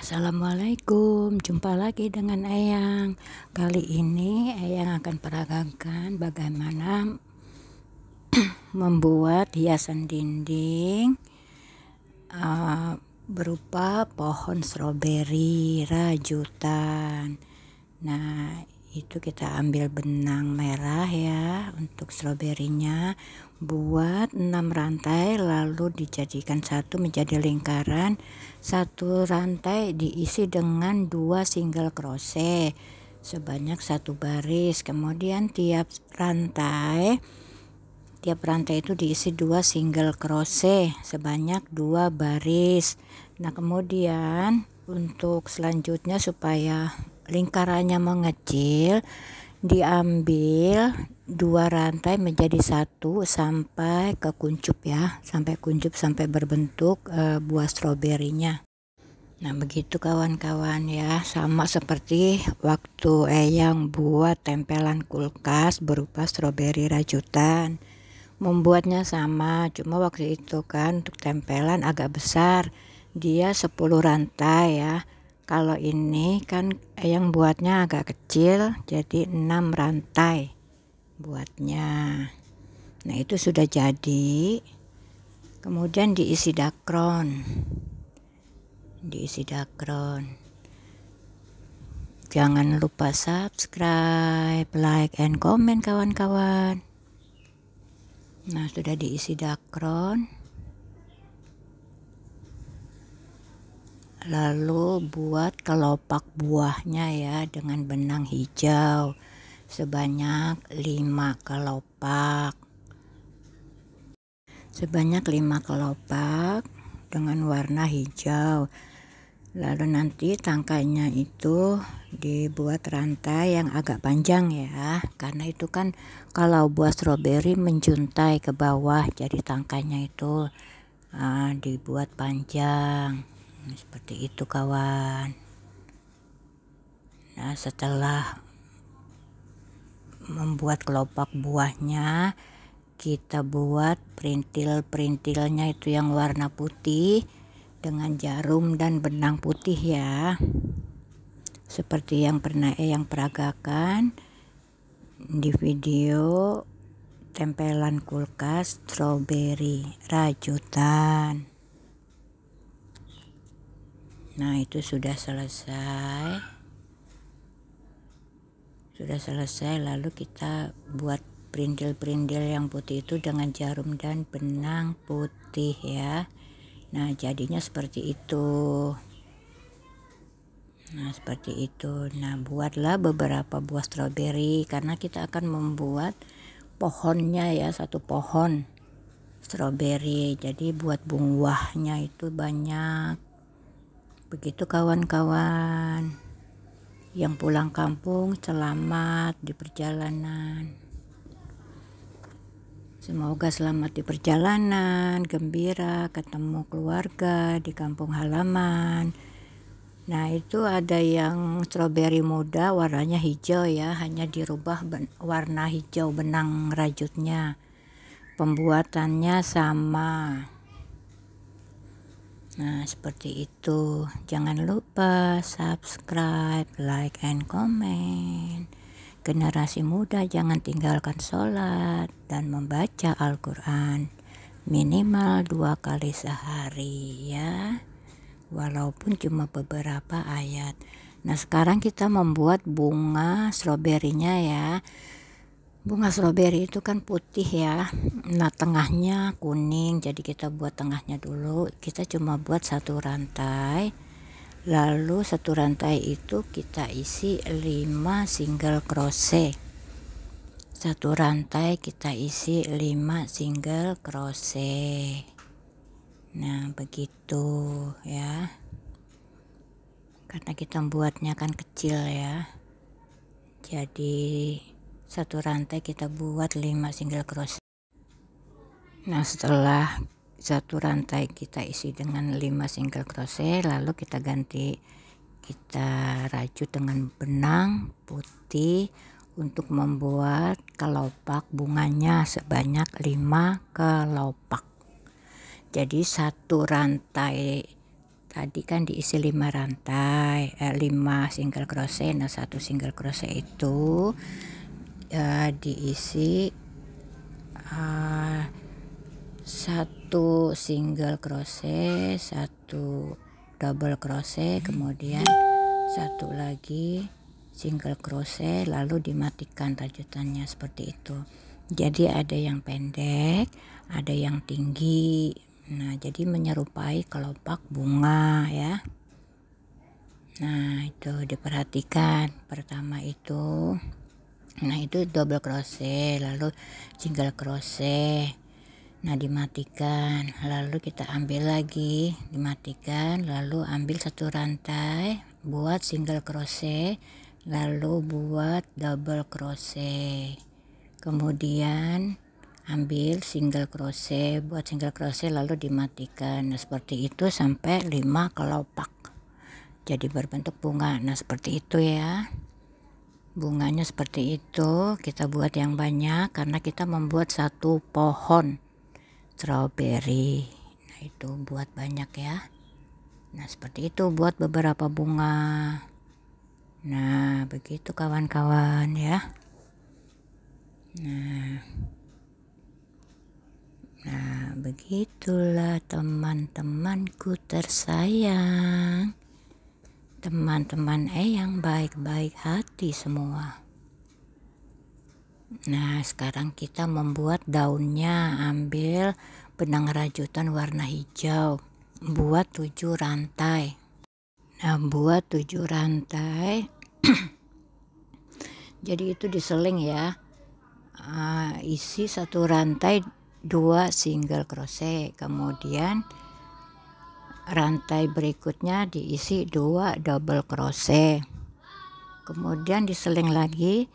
Assalamualaikum, jumpa lagi dengan Eyang. Kali ini Eyang akan peragakan bagaimana membuat hiasan dinding berupa pohon stroberi rajutan. Nah, itu kita ambil benang merah ya untuk stroberinya, buat 6 rantai lalu dijadikan satu menjadi lingkaran. Satu rantai diisi dengan 2 single crochet sebanyak 1 baris. Kemudian tiap rantai itu diisi 2 single crochet sebanyak 2 baris. Nah, kemudian untuk selanjutnya supaya lingkarannya mengecil, diambil 2 rantai menjadi satu sampai ke kuncup ya, sampai berbentuk buah stroberinya. Nah, begitu kawan-kawan ya, sama seperti waktu Eyang buat tempelan kulkas berupa stroberi rajutan. Membuatnya sama, cuma waktu itu kan untuk tempelan agak besar, dia 10 rantai ya. Kalau ini kan yang buatnya agak kecil, jadi 6 rantai buatnya. Nah, itu sudah jadi. Kemudian diisi dakron. Jangan lupa subscribe, like, and comment kawan-kawan. Nah, sudah diisi dakron. Lalu buat kelopak buahnya ya dengan benang hijau sebanyak 5 kelopak. Dengan warna hijau. Lalu nanti tangkainya itu dibuat rantai yang agak panjang ya, karena itu kan kalau buah stroberi menjuntai ke bawah, jadi tangkainya itu dibuat panjang. Seperti itu kawan. Nah, setelah membuat kelopak buahnya, kita buat perintil-perintilnya itu yang warna putih dengan jarum dan benang putih ya, seperti yang pernah Eyang peragakan di video tempelan kulkas stroberi rajutan. Nah, itu sudah selesai, lalu kita buat perintil-perintil yang putih itu dengan jarum dan benang putih ya. Nah, jadinya seperti itu. Nah, buatlah beberapa buah stroberi karena kita akan membuat pohonnya ya, satu pohon stroberi. Jadi buat buahnya itu banyak. Begitu kawan-kawan. Yang pulang kampung selamat di perjalanan. Semoga selamat di perjalanan, gembira ketemu keluarga di kampung halaman. Nah, itu ada yang stroberi muda warnanya hijau ya, hanya dirubah warna hijau benang rajutnya. Pembuatannya sama. Nah, seperti itu. Jangan lupa subscribe, like, and comment. Generasi muda jangan tinggalkan sholat dan membaca Al-Quran minimal 2 kali sehari ya, walaupun cuma beberapa ayat. Nah, sekarang kita membuat bunga stroberinya ya. Bunga stroberi itu kan putih ya, nah tengahnya kuning, jadi kita buat tengahnya dulu. Kita cuma buat 1 rantai, lalu 1 rantai itu kita isi 5 single crochet. 1 rantai kita isi 5 single crochet. Nah, begitu ya, karena kita buatnya kan kecil ya, jadi 1 rantai kita buat 5 single crochet. Nah, setelah 1 rantai kita isi dengan 5 single crochet, lalu kita rajut dengan benang putih untuk membuat kelopak bunganya sebanyak 5 kelopak. Jadi 1 rantai tadi kan diisi 5 rantai, 5 single crochet. Nah, 1 single crochet itu diisi 1 single crochet, 1 double crochet, kemudian 1 lagi single crochet, lalu dimatikan rajutannya seperti itu. Jadi ada yang pendek, ada yang tinggi. Nah, jadi menyerupai kelopak bunga ya. Nah, itu diperhatikan. Pertama itu, nah itu double crochet, lalu single crochet. Nah, dimatikan, lalu kita ambil lagi, dimatikan, lalu ambil 1 rantai, buat single crochet, lalu buat double crochet. Kemudian ambil single crochet, buat single crochet, lalu dimatikan. Nah, seperti itu sampai 5 kelopak. Jadi berbentuk bunga. Nah, seperti itu ya. Bunganya seperti itu. Kita buat yang banyak karena kita membuat 1 pohon strawberry. Nah, itu buat banyak ya. Nah, seperti itu buat beberapa bunga. Nah, begitu kawan-kawan ya. Nah, begitulah teman-temanku tersayang, teman-teman yang baik-baik hati semua. Nah, sekarang kita membuat daunnya. Ambil benang rajutan warna hijau, buat 7 rantai. Nah, buat 7 rantai. Jadi itu diseling ya. Isi 1 rantai 2 single crochet, kemudian rantai berikutnya diisi 2 double crochet, kemudian diseling lagi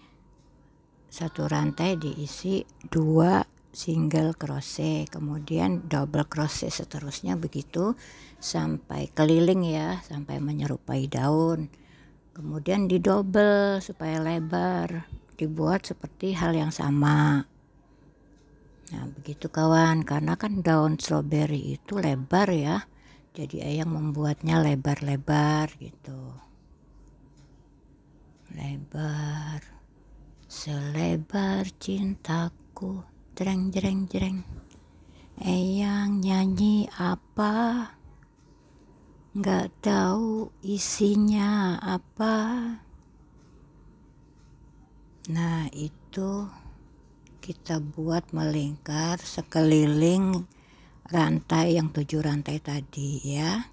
1 rantai diisi 2 single crochet, kemudian double crochet, seterusnya begitu sampai keliling ya, sampai menyerupai daun. Kemudian didobel supaya lebar, dibuat seperti hal yang sama. Nah, begitu kawan, karena kan daun strawberry itu lebar ya, jadi Eyang membuatnya lebar-lebar gitu. Lebar, selebar cintaku, jreng jreng jreng. Eyang nyanyi apa? Nggak tahu isinya apa. Nah, itu kita buat melingkar sekeliling rantai yang 7 rantai tadi ya.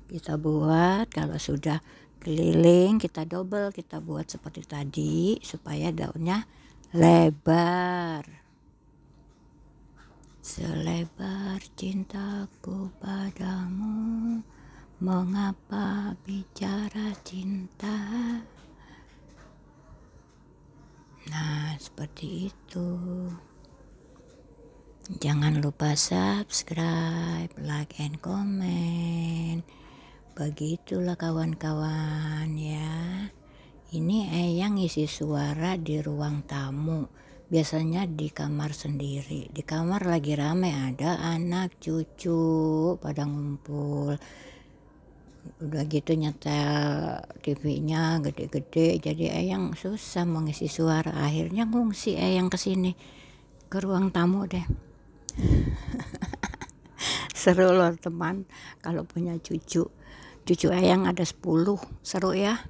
Kita buat, kalau sudah keliling kita double, kita buat seperti tadi supaya daunnya lebar. Selebar cintaku padamu, mengapa bicara cinta. Nah, seperti itu. Jangan lupa subscribe, like, and comment. Begitulah kawan-kawan ya. Ini Eyang isi suara di ruang tamu. Biasanya di kamar sendiri. Di kamar lagi rame, ada anak cucu pada ngumpul. Udah gitu nyetel TV-nya gede-gede, jadi Eyang susah mengisi suara. Akhirnya ngungsi Eyang ke sini, ke ruang tamu deh. Seru loh teman, kalau punya cucu. Cucu Eyang ada 10, seru ya.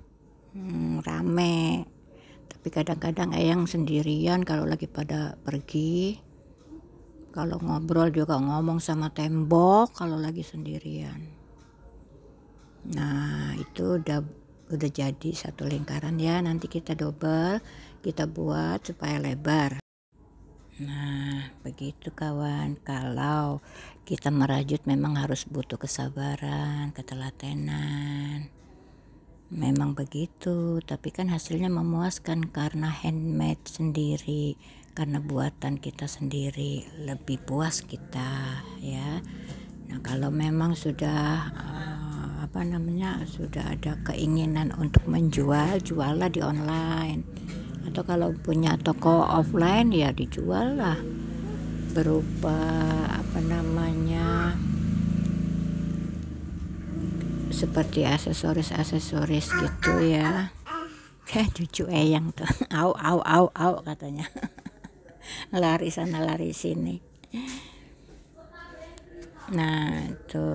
Rame. Tapi kadang-kadang Eyang sendirian kalau lagi pada pergi. Kalau ngobrol juga ngomong sama tembok kalau lagi sendirian. Nah, itu udah jadi 1 lingkaran ya. Nanti kita double, kita buat supaya lebar. Nah, begitu kawan. Kalau kita merajut memang harus butuh kesabaran, ketelatenan. Memang begitu, tapi kan hasilnya memuaskan karena handmade sendiri, karena buatan kita sendiri, lebih puas kita ya. Nah, kalau memang sudah sudah ada keinginan untuk menjual, juallah di online, atau kalau punya toko offline ya dijual lah berupa seperti aksesoris gitu ya. Cucu Eyang tuh au au au au katanya. Lari sana lari sini. Nah itu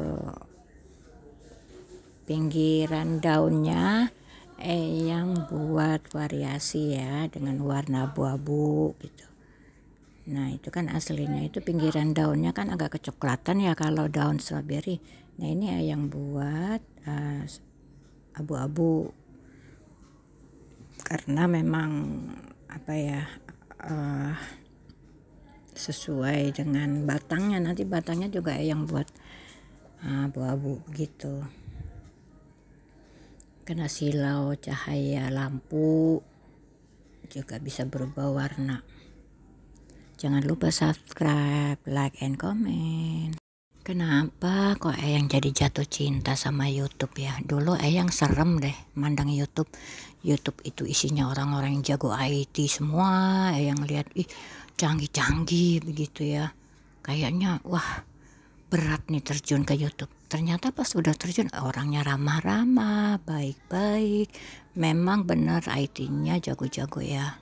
pinggiran daunnya Eyang buat variasi ya dengan warna abu-abu gitu. Nah itu kan aslinya itu pinggiran daunnya kan agak kecoklatan ya kalau daun strawberry. Nah ini Eyang buat abu-abu karena memang apa ya sesuai dengan batangnya. Nanti batangnya juga Eyang buat abu-abu gitu, kena silau cahaya lampu juga bisa berubah warna. Jangan lupa subscribe, like, and comment. Kenapa kok Eyang jadi jatuh cinta sama YouTube ya? Dulu Eyang serem deh mandang YouTube. YouTube itu isinya orang-orang yang jago IT semua. Eyang lihat canggih-canggih begitu ya. Kayaknya wah berat nih terjun ke YouTube. Ternyata pas udah terjun orangnya ramah-ramah, baik-baik. Memang benar IT-nya jago-jago ya.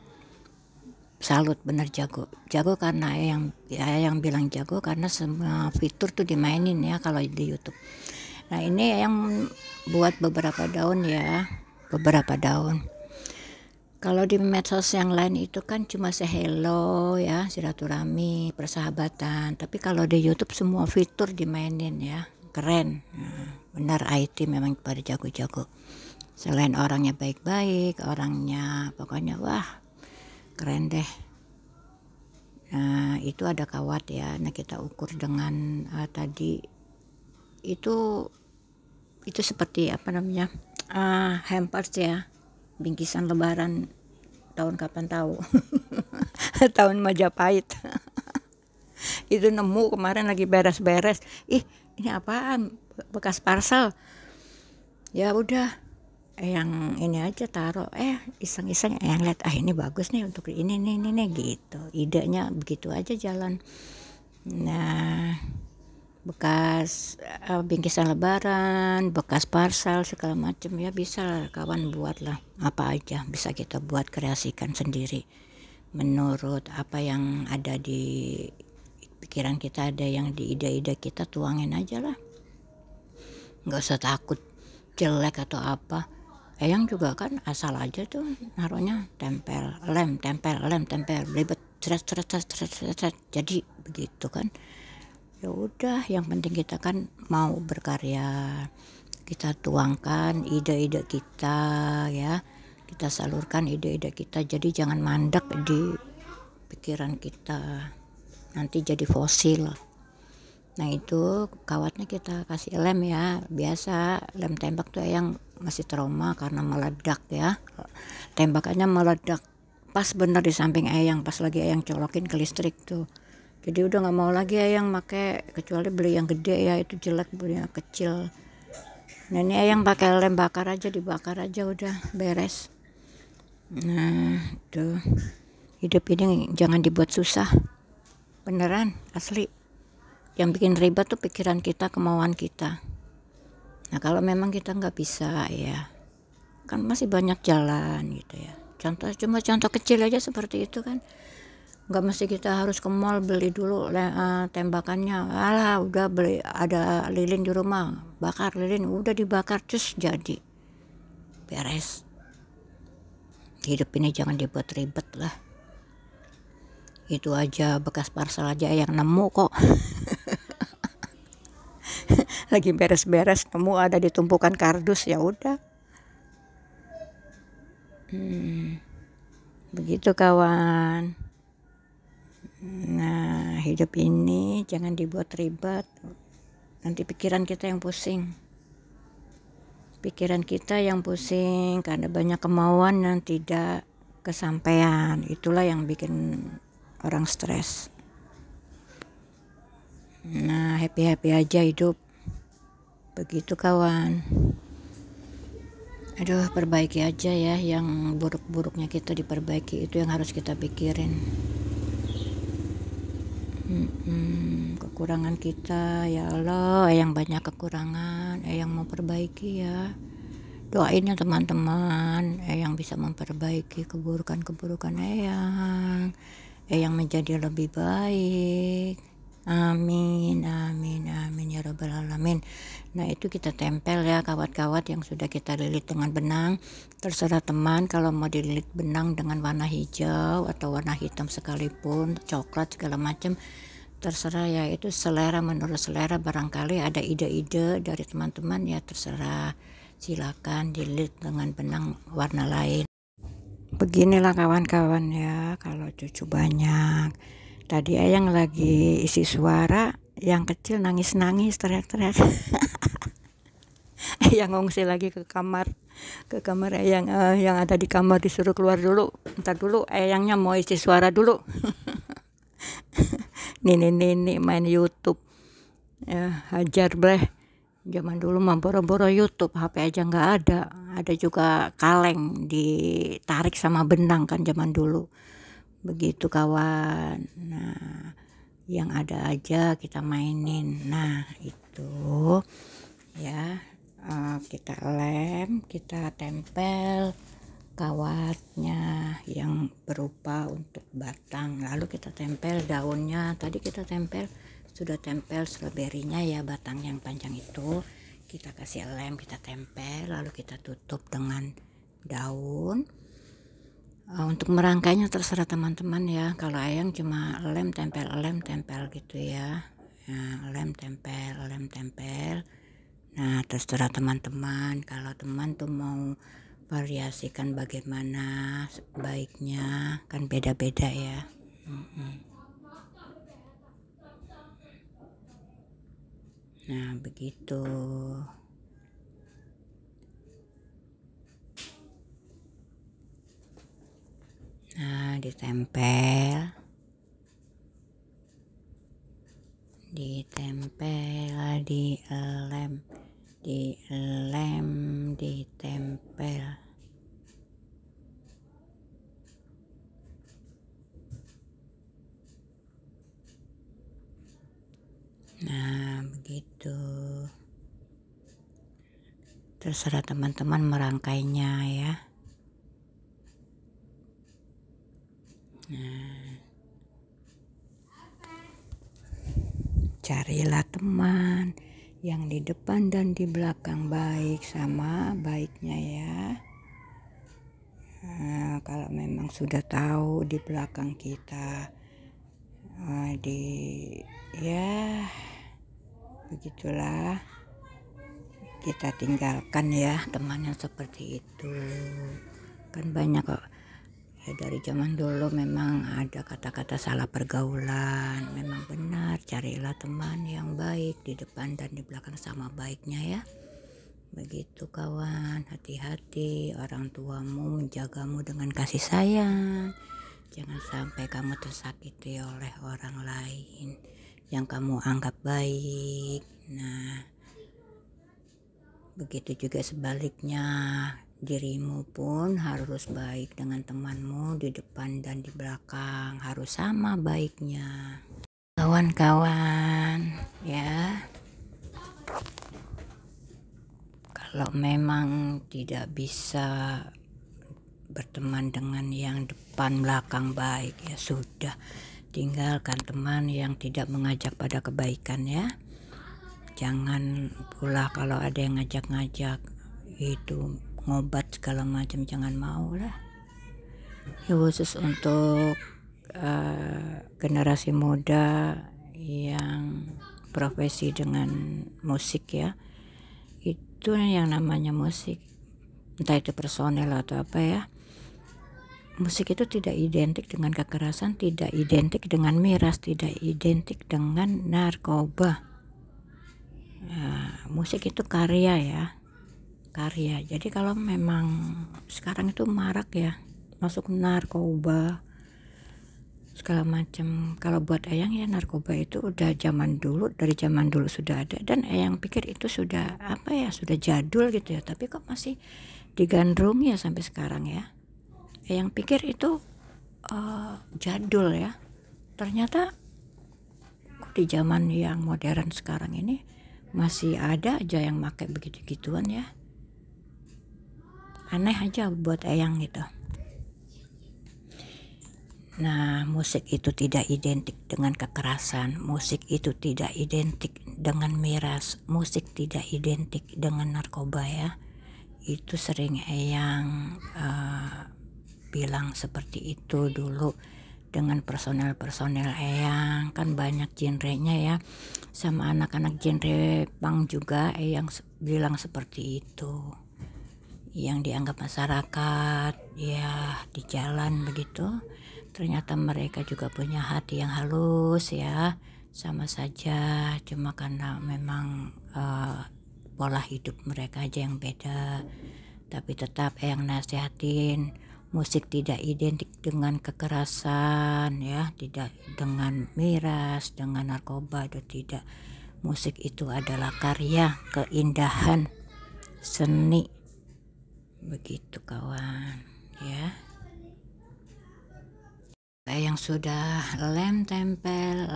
Salut, bener jago karena yang bilang jago karena semua fitur tuh dimainin ya kalau di YouTube. Nah ini yang buat beberapa daun ya, beberapa daun. Kalau di medsos yang lain itu kan cuma hello ya, silaturahmi, persahabatan. Tapi kalau di YouTube semua fitur dimainin ya, keren. Nah, benar IT memang pada jago-jago. Selain orangnya baik-baik, orangnya pokoknya wah keren deh. Nah itu ada kawat ya. Nah kita ukur dengan tadi itu seperti apa namanya hampers ya, bingkisan lebaran tahun kapan tahu. Tahun Majapahit. Itu nemu kemarin lagi beres-beres, ini apaan, bekas parcel. Ya udah yang ini aja taruh, iseng-iseng yang lihat ini bagus nih untuk ini gitu, idenya begitu aja jalan. Nah bekas bingkisan lebaran, bekas parcel segala macam ya, bisa lah kawan buat lah apa aja, bisa kita buat kreasikan sendiri menurut apa yang ada di pikiran kita, ada yang di ide-ide kita, tuangin aja lah, nggak usah takut jelek atau apa. Eyang juga kan asal aja tuh naruhnya tempel lem ribet jadi begitu kan. Ya udah yang penting kita kan mau berkarya, kita tuangkan ide-ide kita ya, kita salurkan ide-ide kita, jadi jangan mandek di pikiran kita, nanti jadi fosil. Nah itu kawatnya kita kasih lem ya, biasa lem tembak tuh yang masih trauma karena meledak ya, tembakannya meledak pas bener di samping Eyang pas lagi Eyang colokin ke listrik tuh. Jadi udah nggak mau lagi Eyang pakai, kecuali beli yang gede ya, itu jelek, beli yang kecil. Nah ini Eyang pakai lem bakar aja, dibakar aja udah beres. Nah tuh hidup ini jangan dibuat susah, beneran asli. Yang bikin ribet tuh pikiran kita, kemauan kita. Nah kalau memang kita nggak bisa ya, kan masih banyak jalan gitu ya. Contoh kecil aja seperti itu kan. Nggak mesti kita harus ke mall beli dulu tembakannya. Alah udah beli, ada lilin di rumah, bakar lilin, udah dibakar terus jadi beres. Hidup ini jangan dibuat ribet lah. Itu aja bekas parcel aja yang nemu kok. Lagi beres-beres nemu ada di tumpukan kardus, ya udah. Begitu kawan. Nah hidup ini jangan dibuat ribet, nanti pikiran kita yang pusing. Pikiran kita yang pusing karena banyak kemauan yang tidak kesampaian, itulah yang bikin orang stres. Nah happy aja hidup, begitu kawan. Aduh perbaiki aja ya, yang buruk-buruknya kita diperbaiki, itu yang harus kita pikirin. kekurangan kita. Ya Allah, Eyang banyak kekurangan, Eyang mau perbaiki ya. Doain ya teman-teman, Eyang bisa memperbaiki keburukan-keburukan Eyang menjadi lebih baik. Amin, amin, amin ya rabbal alamin. Nah, itu kita tempel ya kawat-kawat yang sudah kita lilit dengan benang. Terserah teman kalau mau dililit benang dengan warna hijau atau warna hitam sekalipun, coklat segala macam, terserah ya, itu selera, menurut selera. Barangkali ada ide-ide dari teman-teman ya, terserah, silakan dililit dengan benang warna lain. Beginilah kawan-kawan ya, kalau cucu banyak. Tadi Eyang lagi isi suara, yang kecil nangis-nangis, teriak-teriak. Eyang ngungsi lagi ke kamar Eyang, yang ada di kamar disuruh keluar dulu. Ntar dulu, Eyangnya mau isi suara dulu. Nini main YouTube ya, hajar bleh. Zaman dulu mah boro-boro YouTube, HP aja nggak ada juga kaleng ditarik sama benang kan zaman dulu. Begitu kawan. Nah, yang ada aja kita mainin. Nah, itu ya, kita lem, kita tempel kawatnya yang berupa untuk batang, lalu kita tempel daunnya. Tadi kita sudah tempel stroberinya ya, batang yang panjang itu kita kasih lem, kita tempel, lalu kita tutup dengan daun. Untuk merangkainya terserah teman-teman ya. Kalau Eyang cuma lem tempel gitu ya. Nah, lem tempel. Nah, terserah teman-teman. Kalau teman tuh mau variasikan bagaimana baiknya, kan beda-beda ya. Nah, begitu. Nah, ditempel, dilem, ditempel. Nah, begitu. Terserah teman-teman merangkainya ya. Nah, carilah teman yang di depan dan di belakang baik sama baiknya ya. Nah, kalau memang sudah tahu di belakang kita ya begitulah, kita tinggalkan ya teman yang seperti itu. Kan banyak kok ya, dari zaman dulu memang ada kata-kata salah pergaulan. Memang benar, carilah teman yang baik di depan dan di belakang sama baiknya ya. Begitu kawan, hati-hati, orang tuamu menjagamu dengan kasih sayang. Jangan sampai kamu tersakiti oleh orang lain yang kamu anggap baik. Nah, begitu juga sebaliknya, dirimu pun harus baik dengan temanmu di depan dan di belakang, harus sama baiknya. Kawan-kawan ya, kalau memang tidak bisa berteman dengan yang depan belakang baik, ya sudah, tinggalkan teman yang tidak mengajak pada kebaikan ya. Jangan pula kalau ada yang ngajak-ngajak itu ngobat segala macam, jangan mau lah. Ya, khusus untuk generasi muda yang profesi dengan musik ya, itu yang namanya musik, entah itu personel atau apa ya, musik itu tidak identik dengan kekerasan, tidak identik dengan miras, tidak identik dengan narkoba. Musik itu karya ya, karya. Jadi kalau memang sekarang itu marak ya masuk narkoba segala macam, kalau buat Eyang ya narkoba itu udah zaman dulu, dari zaman dulu sudah ada, dan Eyang pikir itu sudah apa ya, sudah jadul gitu ya, tapi kok masih digandrung ya sampai sekarang ya. Eyang pikir itu jadul ya, ternyata di zaman yang modern sekarang ini masih ada aja yang pakai begitu-gituan ya. Aneh aja buat Eyang gitu. Nah, musik itu tidak identik dengan kekerasan, musik itu tidak identik dengan miras, musik tidak identik dengan narkoba ya. Itu sering Eyang bilang seperti itu dulu dengan personel Eyang, kan banyak genrenya ya. Sama anak-anak genre punk juga Eyang bilang seperti itu. Yang dianggap masyarakat ya di jalan begitu, ternyata mereka juga punya hati yang halus ya, sama saja, cuma karena memang pola hidup mereka aja yang beda. Tapi tetap yang nasihatin, musik tidak identik dengan kekerasan ya, tidak dengan miras, dengan narkoba, itu tidak. Musik itu adalah karya, keindahan, seni, begitu kawan ya. Yang sudah lem tempel.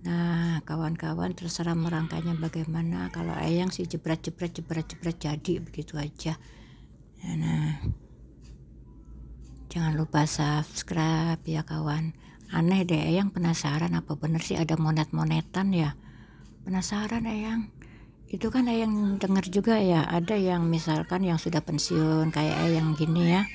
Nah, kawan-kawan terserah merangkainya bagaimana. Kalau Eyang sih jebret jadi begitu aja. Nah, jangan lupa subscribe ya kawan. Aneh deh, Eyang penasaran apa bener sih ada monet-monetan ya. Penasaran Eyang. Itu kan Eyang dengar juga ya, ada yang misalkan yang sudah pensiun kayak Eyang gini ya,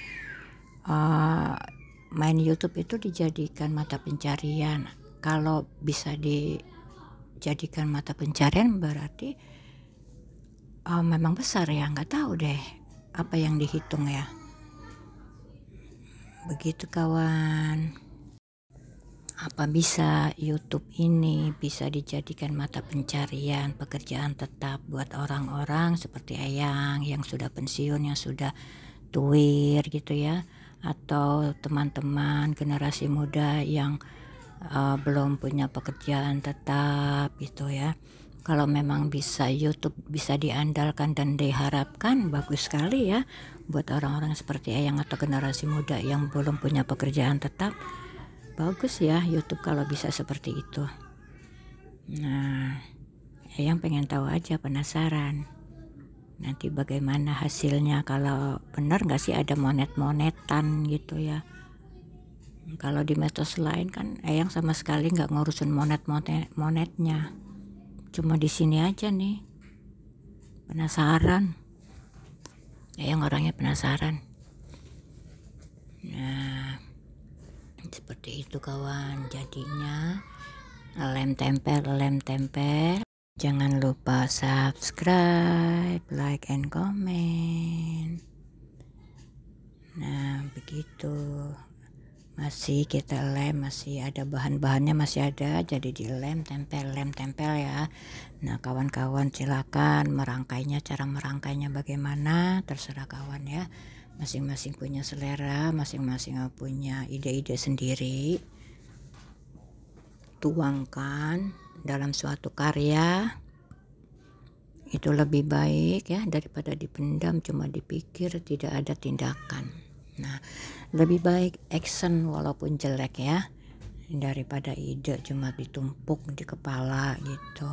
main YouTube itu dijadikan mata pencarian. Kalau bisa dijadikan mata pencarian berarti memang besar ya, nggak tahu deh apa yang dihitung ya, begitu kawan. Apa bisa YouTube ini bisa dijadikan mata pencarian, pekerjaan tetap buat orang-orang seperti Eyang yang sudah pensiun, yang sudah tuir gitu ya, atau teman-teman generasi muda yang belum punya pekerjaan tetap gitu ya. Kalau memang bisa YouTube bisa diandalkan dan diharapkan, bagus sekali ya buat orang-orang seperti Eyang atau generasi muda yang belum punya pekerjaan tetap. Bagus ya YouTube kalau bisa seperti itu. Nah, Eyang pengen tahu aja, penasaran nanti bagaimana hasilnya, kalau benar nggak sih ada monet-monetan gitu ya. Kalau di medsos lain kan Eyang sama sekali nggak ngurusin monetnya, cuma di sini aja nih. Penasaran, Eyang orangnya penasaran. Nah, seperti itu kawan, jadinya lem tempel. Jangan lupa subscribe, like and comment. Nah, begitu. Masih kita lem, masih ada bahan-bahannya, masih ada, jadi di lem tempel ya. Nah, kawan-kawan silakan merangkainya, cara merangkainya bagaimana terserah kawan ya. Masing-masing punya selera, masing-masing punya ide-ide sendiri. Tuangkan dalam suatu karya itu lebih baik ya daripada dipendam, cuma dipikir tidak ada tindakan. Nah, lebih baik action walaupun jelek ya, daripada ide cuma ditumpuk di kepala gitu.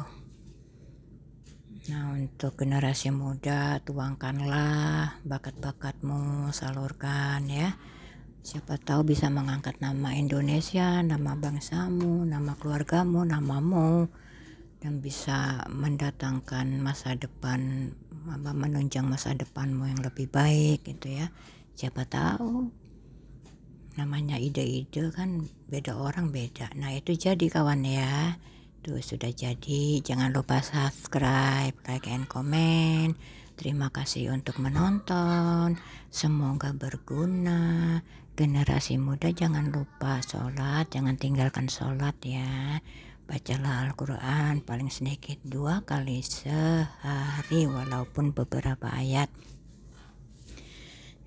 Nah, untuk generasi muda, tuangkanlah bakat-bakatmu, salurkan ya. Siapa tahu bisa mengangkat nama Indonesia, nama bangsamu, nama keluargamu, namamu, dan bisa mendatangkan masa depan, menunjang masa depanmu yang lebih baik gitu ya. Siapa tahu, namanya ide-ide kan beda orang beda. Nah, itu jadi kawan ya. Tuh sudah jadi. Jangan lupa subscribe, like and comment. Terima kasih untuk menonton. Semoga berguna. Generasi muda jangan lupa sholat, jangan tinggalkan sholat ya. Bacalah Al-Quran paling sedikit 2 kali sehari walaupun beberapa ayat.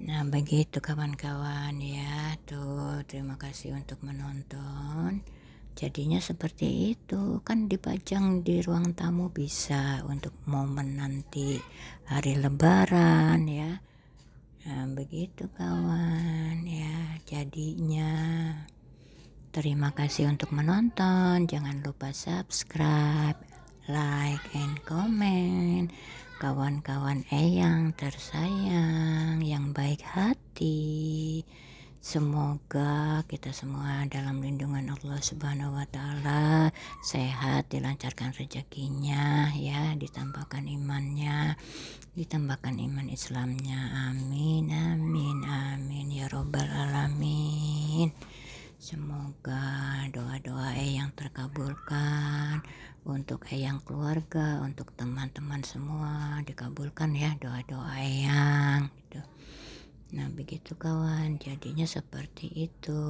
Nah, begitu kawan-kawan ya. Tuh, terima kasih untuk menonton. Jadinya seperti itu kan, dipajang di ruang tamu bisa untuk momen nanti hari lebaran ya. Nah, begitu kawan ya jadinya. Terima kasih untuk menonton. Jangan lupa subscribe, like, and comment. Kawan-kawan yang tersayang, yang baik hati, semoga kita semua dalam lindungan Allah Subhanahu wa Ta'ala, sehat, dilancarkan rezekinya, ya, ditambahkan imannya, ditambahkan iman Islamnya. Amin, amin, amin, ya Robbal Alamin. Semoga doa-doa yang terkabulkan, untuk yang keluarga, untuk teman-teman semua dikabulkan ya doa-doa yang gitu. Nah begitu kawan, jadinya seperti itu.